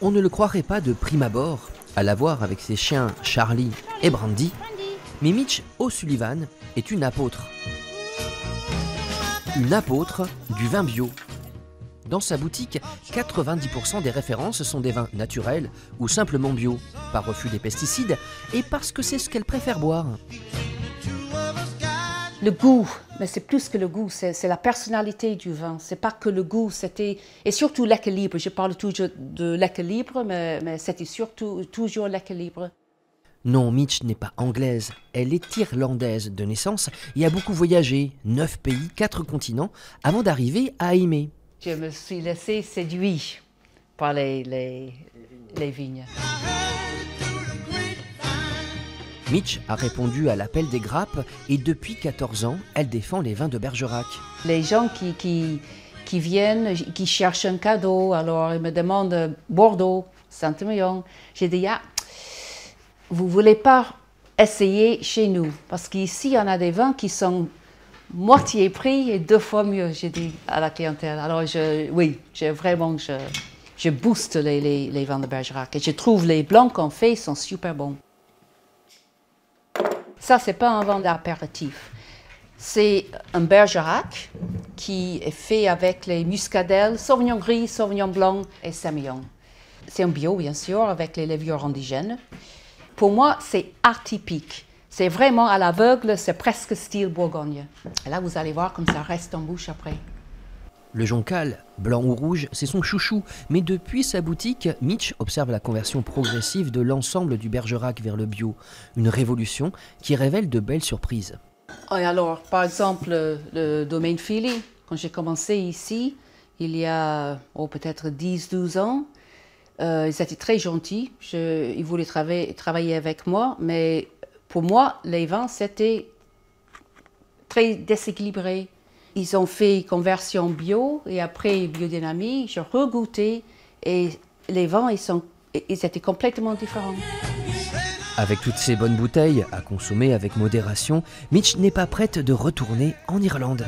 On ne le croirait pas de prime abord, à la voir avec ses chiens Charlie et Brandy, mais Mitch O'Sullivan est une apôtre. Une apôtre du vin bio. Dans sa boutique, 90% des références sont des vins naturels ou simplement bio, par refus des pesticides et parce que c'est ce qu'elle préfère boire. Le goût, mais c'est plus que le goût, c'est la personnalité du vin. C'est pas que le goût, c'était... Et surtout l'équilibre. Je parle toujours de l'équilibre, mais c'était surtout toujours l'équilibre. Non, Mitch n'est pas anglaise, elle est irlandaise de naissance et a beaucoup voyagé, 9 pays, 4 continents, avant d'arriver à aimer. Je me suis laissée séduire par les vignes. Mitch a répondu à l'appel des grappes et depuis 14 ans, elle défend les vins de Bergerac. Les gens qui viennent, qui cherchent un cadeau, alors ils me demandent Bordeaux, Saint-Émilion. J'ai dit, ah, vous ne voulez pas essayer chez nous? Parce qu'ici, on a des vins qui sont moitié prix et 2 fois mieux, j'ai dit à la clientèle. Alors, je booste les vins de Bergerac et je trouve les blancs qu'on fait sont super bons. Ça, c'est pas un vin d'apéritif. C'est un Bergerac qui est fait avec les muscadelles, Sauvignon gris, Sauvignon blanc et Sémillon. C'est un bio, bien sûr, avec les levures indigènes. Pour moi, c'est atypique. C'est vraiment à l'aveugle, c'est presque style Bourgogne. Et là, vous allez voir comme ça reste en bouche après. Le joncal, blanc ou rouge, c'est son chouchou. Mais depuis sa boutique, Mitch observe la conversion progressive de l'ensemble du Bergerac vers le bio. Une révolution qui révèle de belles surprises. Et alors, par exemple, le domaine Philly, quand j'ai commencé ici, il y a peut-être 10-12 ans, ils étaient très gentils. Ils voulaient travailler avec moi, mais pour moi, les vins, c'était très déséquilibré. Ils ont fait conversion bio et après biodynamie, j'ai regoûté et les vins, ils étaient complètement différents. Avec toutes ces bonnes bouteilles, à consommer avec modération, Mitch n'est pas prête de retourner en Irlande.